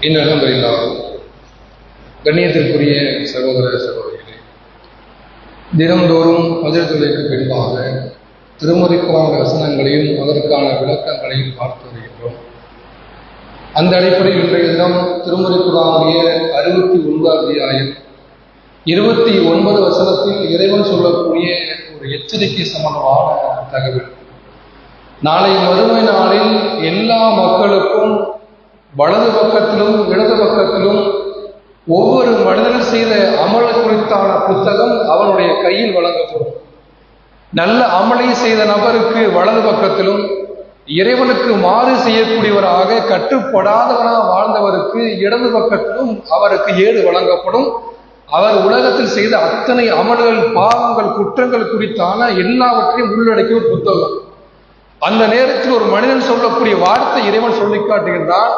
இன்னும் கண்ணியத்திற்குரிய சகோதர சகோதரிகளே, தினந்தோறும் ஃபஜ்ர் தொழுகைக்கு பின்பாக திருமறை குர்ஆன் வசனங்களையும் அதற்கான விளக்கங்களையும் பார்த்து வருகின்றோம். அந்த அடிப்படையில் இன்றைய தினம் திருமறை குர்ஆனுடைய 69 அத்தியாயம் 29 வசனத்தில் இறைவன் சொல்லக்கூடிய ஒரு எச்சரிக்கை சம்பந்தமான தகவல். நாளை மறுமை நாளில் எல்லா மக்களுக்கும் வலது பக்கத்திலும் இடது பக்கத்திலும் ஒவ்வொரு மனிதன் செய்த அமல் குறித்தான புத்தகம் அவனுடைய கையில் வழங்கப்படும். நல்ல அமலை செய்த நபருக்கு வலது பக்கத்திலும், இறைவனுக்கு மாறு செய்யக்கூடியவராக கட்டுப்படாதவனாக வாழ்ந்தவருக்கு இடது பக்கத்திலும் அவருக்கு ஏடு வழங்கப்படும். அவர் உலகத்தில் செய்த அத்தனை அமல்கள், பாவங்கள், குற்றங்கள் குறித்தான எல்லாவற்றையும் உள்ளடக்கிய ஒரு புத்தகம். அந்த நேரத்தில் ஒரு மனிதன் சொல்லக்கூடிய வார்த்தை இறைவன் சொல்லி காட்டுகின்றான்.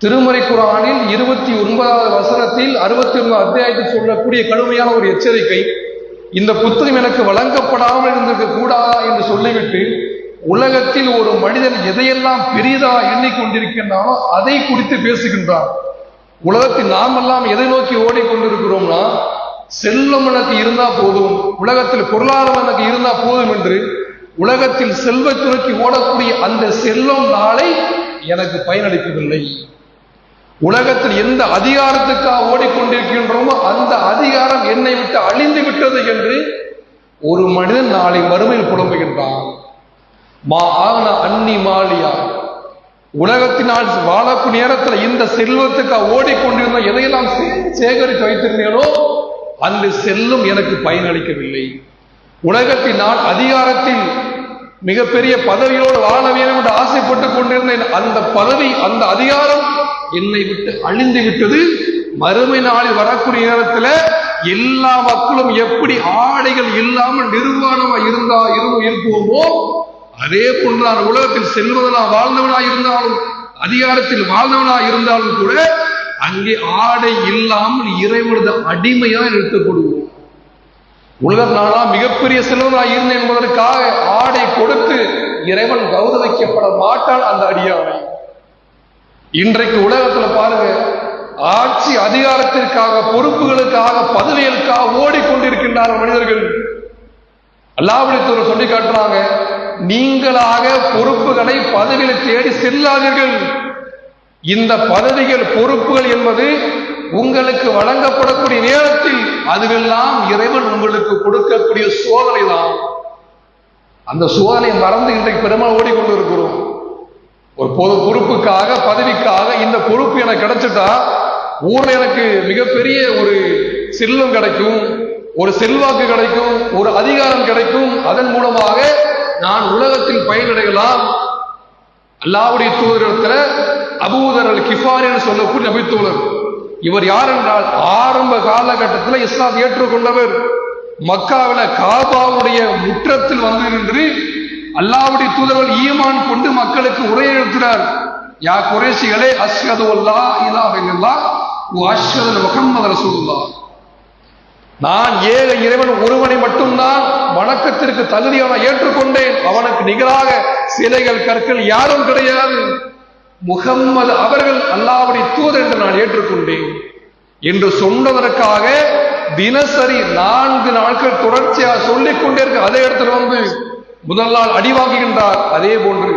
திருமறை குர்ஆனில் 29வது வசனத்தில் 69 அத்தியாயத்தில் சொல்லக்கூடிய கடுமையான ஒரு எச்சரிக்கை. இந்த புத்தகம் எனக்கு வழங்கப்படாமல் இருந்திருக்க கூடாதா என்று சொல்லிவிட்டு உலகத்தில் ஒரு மனிதன் எதையெல்லாம் பெரிதா எண்ணிக்கொண்டிருக்கின்றானோ அதை குறித்து பேசுகின்றான். உலகத்தில் நாமெல்லாம் எதை நோக்கி ஓடிக்கொண்டிருக்கிறோம்னா, செல்வம் எனக்கு இருந்தா போதும், உலகத்தில் பொருளாதாரம் எனக்கு இருந்தா போதும் என்று உலகத்தில் செல்வத்தை நோக்கி ஓடக்கூடிய அந்த செல்வம் நாளை எனக்கு பயனளிக்கவில்லை. உலகத்தில் எந்த அதிகாரத்துக்காக ஓடிக்கொண்டிருக்கின்றோமோ அந்த அதிகாரம் என்னை விட்டு அழிந்து விட்டது என்று ஒரு மனிதன் நாளை மறுமையில் புலம்புகின்றான். அன்னி மாலியா, உலகத்தினால் வாழக்கூடிய நேரத்தில் இந்த செல்வத்துக்காக ஓடிக்கொண்டிருந்த எதையெல்லாம் சேகரித்து வைத்திருந்தேனோ அந்த செல்வம் எனக்கு பயனளிக்கவில்லை. உலகத்தில் நான் அதிகாரத்தில் மிகப்பெரிய பதவியோடு வாழ வேண்டும் என்று ஆசைப்பட்டுக் கொண்டிருந்தேன். அந்த பதவி, அந்த அதிகாரம் என்னை விட்டு அழிந்து விட்டது. மறுமை நாளில் வரக்கூடிய நேரத்தில் எல்லா மக்களும் எப்படி ஆடைகள் இல்லாமல் நிர்வாணமா இருப்போமோ அதே போன்று நான் உலகத்தில் செல்வதனா வாழ்ந்தவனா இருந்தாலும், அதிகாரத்தில் வாழ்ந்தவனா இருந்தாலும் கூட அங்கே ஆடை இல்லாமல் இறைவனது அடிமையா நிறுத்தப்படுவோம். உலகத்தினால மிகப்பெரிய செல்வனாக இருந்தேன் என்பதற்காக ஆடை கொடுத்து இறைவன் கௌரவிக்கப்பட மாட்டான் அந்த அடியானை. இன்றைக்கு உலகத்துல பாருங்க, ஆட்சி அதிகாரத்திற்காக, பொறுப்புகளுக்காக, பதவிகளுக்காக ஓடிக்கொண்டிருக்கின்றார் மனிதர்கள். அல்லாஹ்வுடைய தூதர் சொல்லி காட்டுறாங்க, நீங்களாக பொறுப்புகளை, பதவிகளை தேடி செல்லாதீர்கள். இந்த பதவிகள், பொறுப்புகள் என்பது உங்களுக்கு வழங்கப்படக்கூடிய நேரத்தில் அதுவெல்லாம் இறைவன் உங்களுக்கு கொடுக்கக்கூடிய சோதனை தான். அந்த சோதனை மறந்து இன்றைக்கு பெருமாள் ஓடிக்கொண்டிருக்கிறோம். ஒரு பொறுப்புக்காக, பதவிக்காக, இந்த பொறுப்பு எனக்கு கிடைச்சிட்டா ஊர்ல எனக்கு மிகப்பெரிய ஒரு செல்வம் கிடைக்கும், ஒரு செல்வாக்கு கிடைக்கும், ஒரு அதிகாரம் கிடைக்கும், அதன் மூலமாக நான் உலகத்தில் பயனடையலாம். அல்லாஹ்வுடைய தூதரிடத்துல அபூதர் அல் கிஃபாரி என்று சொல்லக்கூடிய நபித்தோழர். இவர் யார் என்றால், ஆரம்ப காலகட்டத்தில் இஸ்லாம் ஏற்றுக்கொண்டவர். மக்காவில காபாவுடைய முற்றத்தில் வந்து நின்று அல்லாஹ்வுடைய தூதர்கள் ஈமான் கொண்டு மக்களுக்கு உரையை எழுத்துறார். யா குறைஷிகளே, அஷ்ஹது அல்லா இலாஹ இல்லல்லாஹ் வ அஷ்ஹது முஹம்மது ரசூலுல்லாஹ், நான் ஏக இறைவன் ஒருவனை மட்டும்தான் வணக்கத்திற்கு தகுதியான ஏற்றுக்கொண்டேன். அவனுக்கு நிகராக சிலைகள், கற்கள் யாரும் கிடையாது. முகம்மது அவர்கள் அல்லாஹ்வுடைய தூதர் என்று நான் ஏற்றுக்கொண்டேன் என்று சொன்னதற்காக தினசரி 4 நாட்கள் தொடர்ச்சியாக சொல்லிக் கொண்டே இருக்க. அதே இடத்துல வந்து முதல் நாள் அடி வாங்குகின்றார், அதே போன்று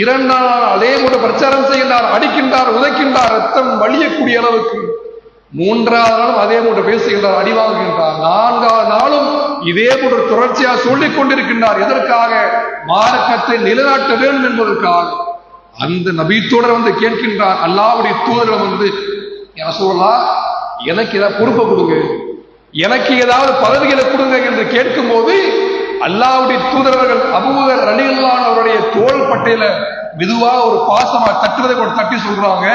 2 நாள் அதே போன்று பிரச்சாரம் செய்கின்றார், அடிக்கின்றார், உதைக்கின்றார், ரத்தம் வலியக்கூடிய அளவுக்கு. 3வது நாளும் அதே போன்று பேசுகின்றார், அடி வாங்குகின்றார். 4வது நாளும் இதே போன்று தொடர்ச்சியாக சொல்லிக் கொண்டிருக்கின்றார். எதற்காக? மார்க்கத்தை நிலைநாட்ட வேண்டும் என்பதற்காக. அந்த நபித்தோடர் வந்து கேட்கின்றார், அல்லாஹ்வுடைய தூதர் வந்து, யா ரசூலல்லாஹ், எனக்கு ஏதாவது பொறுப்பை கொடுங்க, எனக்கு ஏதாவது பதவிகளை கொடுங்க என்று கேட்கும் போது அல்லாஹ்வுடைய தூதரவர்கள் அபூதர் ரலியல்லாஹு அன்ஹு அவருடைய தோள் பட்டையில மெதுவாக ஒரு பாசமா தட்டுவதை கூட தட்டி சொல்றாங்க,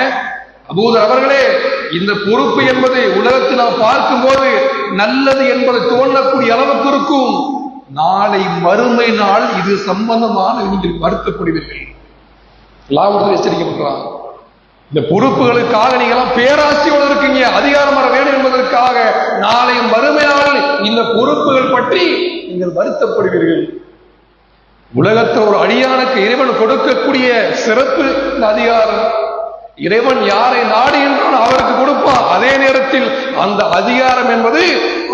அபூதர் அவர்களே, இந்த பொறுப்பு என்பதை உலகத்தில் நாம் பார்க்கும் போது நல்லது என்பதை தோன்றக்கூடிய அளவுக்கு இருக்கும். நாளை மறுமை நாள் இது சம்பந்தமான நீங்கள் வருத்தப்படுவீர்கள். லாபத்தில் எச்சரிக்கப்படுறாங்க. இந்த பொறுப்புகளுக்காக நீங்களாம் பேராசையோடு இருக்கீங்க, அதிகாரம் வர வேண்டும் என்பதற்காக நாளை மறுமை நாள் இந்த பொறுப்புகள் பற்றி நீங்கள் வருத்தப்படுவீர்கள். உலகத்தில் ஒரு அடியானுக்கு இறைவன் கொடுக்கக்கூடிய சிறப்பு இந்த அதிகாரம். இறைவன் யாரை நாடுகின்றான் அவருக்கு கொடுப்பான். அதே நேரத்தில் அந்த அதிகாரம் என்பது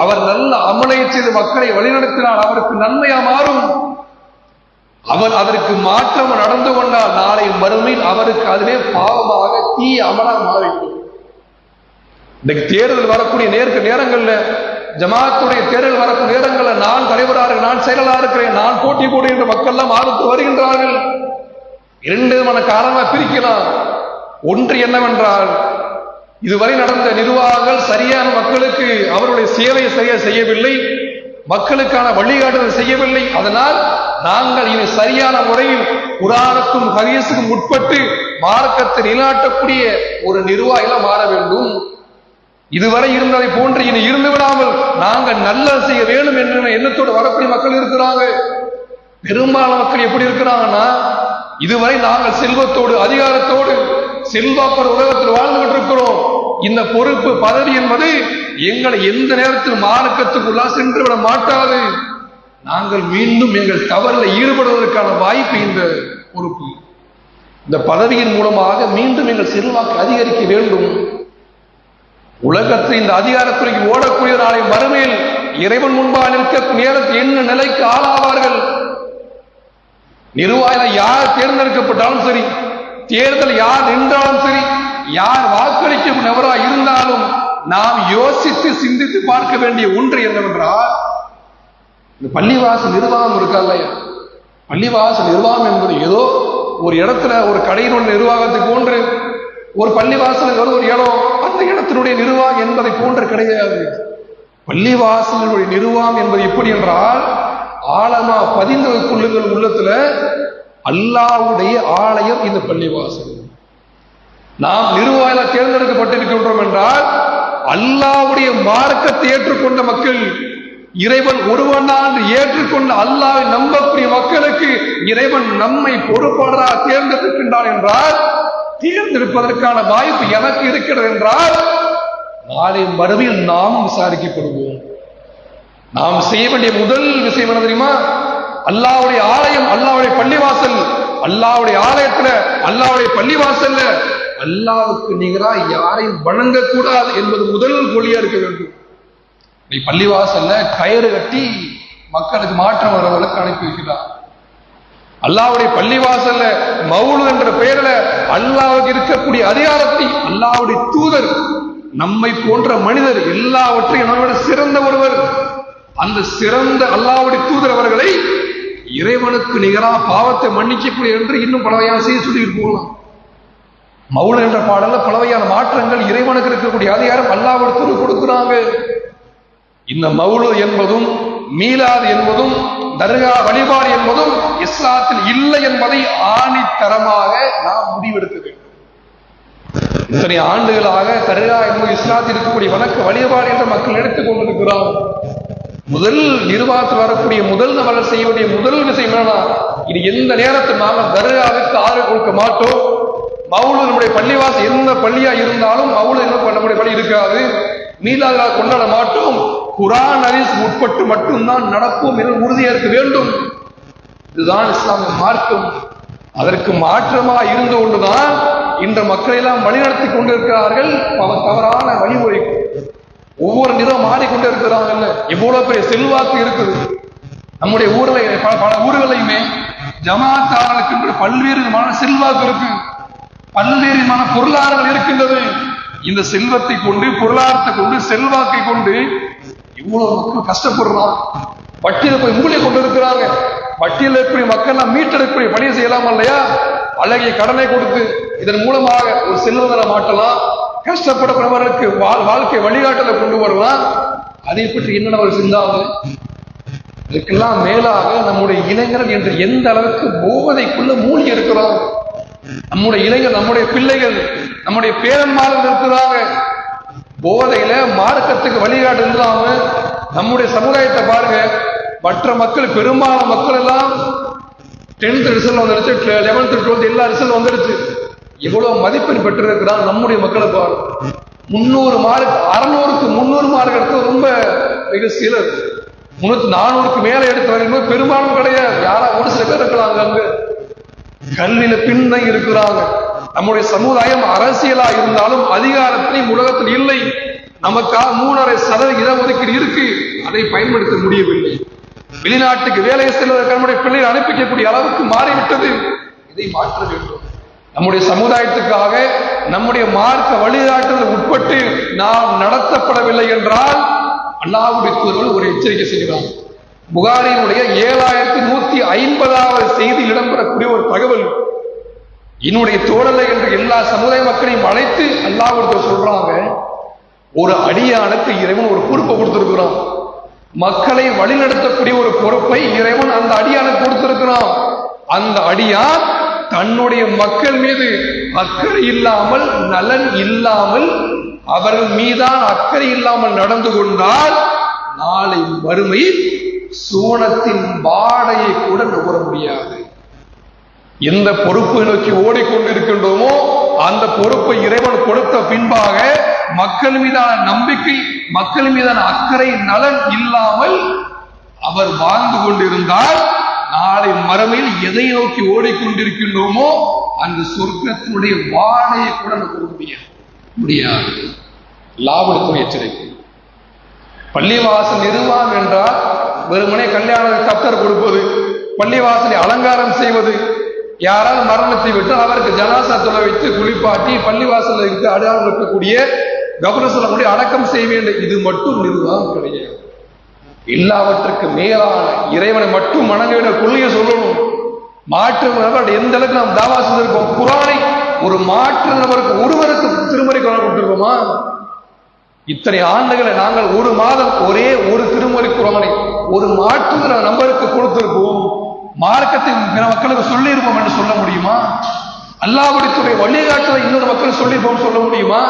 அவர் நல்ல அமலை செய்து மக்களை வழிநடத்தினால் அவருக்கு நன்மையா மாறும். அவர் அதற்கு மாற்றம் நடந்து கொண்டால் நாளை மறுமையில் அவருக்கு அதுவே பாவமாக தீ அமலா மாறிவிடும். இன்னைக்கு தேர்தல் வரக்கூடிய நேரங்கள்ல, ஜமாத்துடைய தேர்தல் வரக்கூடிய நேரங்கள்ல நான் தலைவராக, நான் செயலாளர் இருக்கிறேன், நான் போட்டி போடுகின்ற மக்கள் எல்லாம் ஆர்வத்து வருகின்றார்கள். இரண்டு விதமான காரணமாக பிரிக்கலாம். ஒன்று என்னவென்றால், இதுவரை நடந்த நிர்வாகங்கள் சரியான மக்களுக்கு அவருடைய சேவையை சரியாக செய்யவில்லை, மக்களுக்கான வழிகாட்டுதல் செய்யவில்லை. அதனால் நாங்கள் இனி சரியான முறையில் குர்ஆனுக்கும் ஹதீஸுக்கும் உட்பட்டு மார்க்கத்தை நிலைநாட்டக்கூடிய ஒரு நிர்வாகிகளா மாற வேண்டும். இதுவரை இருந்ததை போன்று இனி இருந்து விடாமல் நாங்கள் நல்லது செய்ய வேண்டும் என்ற எண்ணத்தோடு வரக்கூடிய மக்கள் இருக்கிறாங்க. பெரும்பாலான மக்கள் எப்படி இருக்கிறாங்கன்னா, இதுவரை நாங்கள் செல்வத்தோடு அதிகாரத்தோடு செல்வாக்கர் உலகத்தில் வாழ்ந்து கொண்டிருக்கிறோம். இந்த பொறுப்பு பதவி என்பது எங்களை எந்த நேரத்தில் மார்க்கத்துக்குள்ளா சென்று விட மாட்டாது. நாங்கள் மீண்டும் எங்கள் தவறில் ஈடுபடுவதற்கான வாய்ப்பு இந்த பொறுப்பு, இந்த பதவியின் மூலமாக மீண்டும் எங்கள் செல்வாக்கு அதிகரிக்க வேண்டும். உலகத்தில் இந்த அதிகாரத்துறைக்கு ஓடக்கூடிய நாளை மறுமையில் இறைவன் முன்பாக நிற்க நேரத்தில் என்ன நிலைக்கு ஆளாவார்கள்? நிர்வாகிகள் யார் தேர்ந்தெடுக்கப்பட்டாலும் சரி, தேர்தல் யார் நின்றாலும் சரி, யார் வாக்களிக்கும் நபராக இருந்தாலும் நாம் யோசித்து சிந்தித்து பார்க்க வேண்டிய ஒன்று என்னவென்றால், இந்த பள்ளிவாசல் நிர்வாகம் இருக்கா இல்லையா? பள்ளிவாசல் நிர்வாகம் என்பது ஏதோ ஒரு இடத்துல ஒரு கடையினுடைய நிர்வாகத்துக்கு போன்று, ஒரு பள்ளிவாசல் ஒரு இடம் அந்த இடத்தினுடைய நிர்வாகம் என்பதை போன்று கிடையாது. பள்ளிவாசலுடைய நிர்வாகம் என்பது எப்படி என்றால், ஆழமா பதிந்து கொள்ளுங்கள் உள்ளத்துல, அல்லாஹ்வுடைய ஆலயம் இந்த பள்ளிவாசல். நாம் நிர்வாகிகள் தேர்ந்தெடுக்கப்பட்டிருக்கின்றோம் என்றால் அல்லாஹ்வுடைய மார்க்கத்தை ஏற்றுக்கொண்ட மக்கள், இறைவன் ஒருவனான் ஏற்றுக்கொண்ட அல்லாஹ்வை நம்பக்கூடிய மக்களுக்கு இறைவன் நம்மை பொறுப்பாளராக தேர்ந்தெடுக்கின்றான் என்றால், தேர்ந்தெடுப்பதற்கான வாய்ப்பு எனக்கு இருக்கிறது என்றால், நாளை மறுமையில் நாம் விசாரிக்கப்படுவோம். நாம் செய்ய வேண்டிய முதல் விஷயம் என்ன தெரியுமா? அல்லாஹ்வுடைய ஆலயம், அல்லாஹ்வுடைய பள்ளிவாசல், அல்லாஹ்வுடைய ஆலயத்துல, அல்லாஹ்வுடைய பள்ளிவாசல்ல அல்லாஹ்வுக்கு நிகராக யாரையும் வணங்கக்கூடாது என்பது முதல் கொள்கையா இருக்க வேண்டும். நீ பள்ளிவாசல்ல கயிறு கட்டி மக்களுக்கு மாற்றம் வரவர்களுக்கு அனுப்பி வைக்கிறார். அல்லாஹ்வுடைய பள்ளிவாசல்ல மவுலு என்ற பெயர்ல அல்லாஹ்வுக்கு இருக்கக்கூடிய அதிகாரத்தை அல்லாஹ்வுடைய தூதர், நம்மை போன்ற மனிதர், எல்லாவற்றையும் நம்மை விட சிறந்த ஒருவர், அந்த சிறந்த அல்லாஹ்வுடைய தூதர் அவர்களை இறைவனுக்கு நிகராக பாவத்தை மன்னிக்கக்கூடிய என்று இன்னும் பலவையான செய்ய சொல்லிட்டு போகலாம். மவுல என்ற பாடல்ல பலவையான மாற்றங்கள், இறைவனுக்கு இருக்கக்கூடிய அதிகாரம் அல்லாஹ்வுடைய தூதர் கொடுக்கிறாங்க. இந்த மவுலு என்பதும் மீலாது என்பதும் தர்கா வழிபாடு என்பதும் இஸ்லாத்தில் இல்லை என்பதை ஆணித்தரமாக நாம் முடிவெடுக்க வேண்டும். இத்தனை ஆண்டுகளாக தர்கா என்பது இஸ்லாத்தில் இருக்கக்கூடிய வணக்க வழிபாடு என்று மக்கள் எடுத்துக் கொண்டிருக்கிறார். முதல் நிர்வாகத்தில் வரக்கூடிய முதல் நபர்கள் செய்ய வேண்டிய முதல் விஷயம் என்னன்னா, இது எந்த நேரத்தில் நாங்கள் தர்காவுக்கு ஆதரவு கொடுக்க மாட்டோம். மவுலு நம்முடைய பள்ளிவாசல் எந்த பள்ளியா இருந்தாலும் மவுலு நம்முடைய பள்ளி இருக்காது, மீலாத கொண்டாட மாட்டோம், குர்ஆன் ஹதீஸ் உட்பட்டு மட்டும்தான் நடப்போம் என்று உறுதியேற்க வேண்டும். இதுதான் இஸ்லாமிய மார்க்கம். அதற்கு மாற்றமா இருந்து கொண்டுதான் இந்த மக்களை எல்லாம் வழிநடத்தி கொண்டிருக்கிறார்கள் தவறான வழிமுறை. ஒவ்வொரு நிறம் மாறிக்கொண்டே இருக்கிறாங்கல்ல, எவ்வளவு பெரிய செல்வாக்கு இருக்குது நம்முடைய ஊர்ல. பல ஊர்களையுமே ஜமாத்தார்களுக்கு என்று பல்வேறு விதமான செல்வாக்கு இருக்கு, பல்வேறு விதமான பொருளாதாரங்கள் இருக்கின்றது. இந்த செல்வத்தை கொண்டு, பொருளாதாரத்தை கொண்டு, செல்வாக்கை கொண்டு இவ்வளவு மக்கள் கஷ்டப்படுறாங்க. வட்டியில போய் மூலிகை கொண்டு இருக்கிறாங்க. வட்டியில் இருக்கக்கூடிய மக்கள் மீட்டெடுக்கக்கூடிய பணியை செய்யலாம் இல்லையா? அழகிய கடனை கொடுத்து இதன் மூலமாக ஒரு செல்வதரை மாட்டலாம், கஷ்டப்படப்படுவதற்கு வாழ்க்கை வழிகாட்டலை கொண்டு வரலாம். அதை பற்றி என்ன அவர் சிந்தாங்க? இதுக்கெல்லாம் மேலாக நம்முடைய இளைஞர்கள் என்று எந்த அளவுக்கு போதைக்குள்ள மூழ்கி இருக்கிறாங்க. நம்முடைய இளைஞர், நம்முடைய பிள்ளைகள், நம்முடைய பேரன்மார்கள் இருக்கிறாங்க போதையில. மார்க்கத்துக்கு வழிகாட்டு இல்லாம நம்முடைய சமுதாயத்தை பாருங்க. மற்ற மக்கள், பெரும்பாலான மக்கள் எல்லாம் 10th ரிசல்ட் வந்துடுச்சு, 11th 12th எல்லா ரிசல்ட் வந்துடுச்சு. இவ்வளவு மதிப்பெண் பெற்றிருக்கிறான். நம்முடைய மக்களை பாரு, 300 மார்க், 600க்கு 300 மார்க் எடுத்து ரொம்ப மிக சிலர், 300 400க்கு மேல எடுத்து பெரும்பாலும் கிடையாது. யாரா ஒரு சில பேர் இருக்கிறாங்க. அங்க கல்வியில பின்தங்கி இருக்கிறாங்க. நம்முடைய சமுதாயம் அரசியலா இருந்தாலும் அதிகாரத்திலையும் உலகத்தில் இல்லை. நமக்காக 3.5% இடஒதுக்கீடு இருக்கு, அதை பயன்படுத்த முடியவில்லை. வெளிநாட்டுக்கு வேலை செல்வதற்கு நம்முடைய பிள்ளைகளை அனுப்பிக்கக்கூடிய அளவுக்கு மாறிவிட்டது. இதை மாற்ற வேண்டும். நம்முடைய சமுதாயத்துக்காக நம்முடைய மார்க்க வழிகாட்டுதல் உட்பட்டு நாம் நடத்தப்படவில்லை என்றால் அல்லாஹ்வுடைய தூதர்கள் ஒரு எச்சரிக்கை செய்கிறார். புகாரியினுடைய 7150வது செய்தியில் இடம்பெறக்கூடிய ஒரு தகவல். என்னுடைய தோழலை என்று எல்லா சமுதாய மக்களையும் அழைத்து அல்லாஹ்வுடைய சொல்றாங்க, ஒரு அடியானுக்கு இறைவன் ஒரு பொறுப்பை கொடுத்திருக்கிறான். மக்களை வழிநடத்தக்கூடிய ஒரு பொறுப்பை இறைவன் அந்த அடியானுக்கு கொடுத்திருக்கிறான். அந்த அடியான் தன்னுடைய மக்கள் மீது அக்கறை இல்லாமல், நலன் இல்லாமல், அவர்கள் மீதான அக்கறை இல்லாமல் நடந்து கொண்டால் நாளை மறுமையில் சூனத்தின் வாடையை கூட நுகர முடியாது. எந்த பொறுப்பை நோக்கி ஓடிக்கொண்டிருக்கின்றோமோ அந்த பொறுப்பை இறைவன் கொடுத்த பின்பாக மக்கள் மீதான நம்பிக்கை, மக்கள் மீதான அக்கறை, நலன் இல்லாமல் அவர் வாழ்ந்து கொண்டிருந்தால் நாளை மறுமையில் எதை நோக்கி ஓடிக்கொண்டிருக்கின்றோமோ அந்த சொர்க்கத்தினுடைய வாடையை கூட நுகர முடியாது. லாபத்துடைய எச்சரிக்கை. பள்ளிவாசல் நிர்வாகம் என்றால் வெறுமனே கல்யாண கப்தர் கொடுப்பது, பள்ளிவாசலை அலங்காரம் செய்வது, யாரால் மரணத்தை விட்டு அவருக்கு ஜனாசா தொலை வைத்து குளிப்பாட்டி பள்ளிவாசல் இருந்து அடையாளம் இருக்கக்கூடிய கபரசலமுடைய அடக்கம் செய்ய வேண்டும். இது மட்டும் நிர்வாகம் கிடையாது. எல்லாவற்றுக்கு மேலான இறைவனை மட்டும் மனங்கிட கொள்ளைய சொல்லணும். மாற்று நபர் எந்த அளவுக்கு நாம் தாவா செய்திருக்கோம். குரானை ஒரு மாற்று நபருக்கு ஒருவருக்கு திருமறை குரான் கொடுத்திருக்கோமா? இத்தனை ஆண்டுகளை நாங்கள் ஒரு மாதம் ஒரே ஒரு திருமறை குரானை ஒரு மாற்று நபருக்கு கொடுத்திருப்போம். மார்க்கத்தை பிற மக்களுக்கு சொல்லியிருப்போம் என்று சொல்ல முடியுமா? அல்லாஹ்வுடைய வழிகாட்டுதலை இன்னொரு மக்கள் சொல்லியிருப்போம் சொல்ல முடியுமா?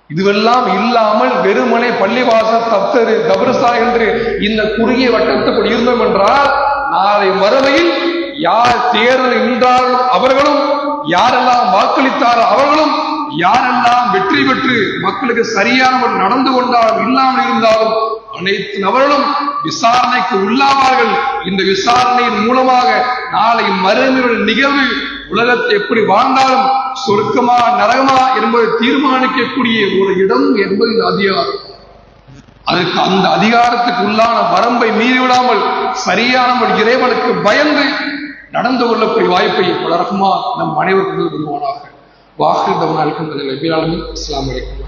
இதுவெல்லாம் இல்லாமல் வெறுமனே பள்ளிவாசல், தப்தரு, கபரஸ்தா என்று இந்த குறுகிய வட்டத்துக்குள் இருந்தோம் என்றால் நாளை மறுமையில் யார் தேர்தல் நின்றாலும் அவர்களும், யாரெல்லாம் வாக்களித்தாரோ அவர்களும், யாரெல்லாம் வெற்றி பெற்று மக்களுக்கு சரியானவர் நடந்து கொண்டாலும் இல்லாமல் இருந்தாலும் அனைத்து நபர்களும் விசாரணைக்கு உள்ளாவார்கள். இந்த விசாரணையின் மூலமாக நாளை மறுமையுடைய நிகழ்வு உலகத்தை எப்படி வாழ்ந்தாலும் சொர்க்கமா நரகமா என்பதை தீர்மானிக்கக்கூடிய ஒரு இடம் என்பது இந்த அதிகாரம். அதற்கு அந்த அதிகாரத்துக்கு உள்ளான வரம்பை மீறிவிடாமல் சரியான இறைவனுக்கு பயந்து நடந்து கொள்ளக்கூடிய வாய்ப்பை வளரகுமா நம் அனைவருக்கும் விடுவானாக. வாக்கு தவன் அல்ஹம்துலில்லாஹ். அஸ்ஸலாமு அலைக்கும்.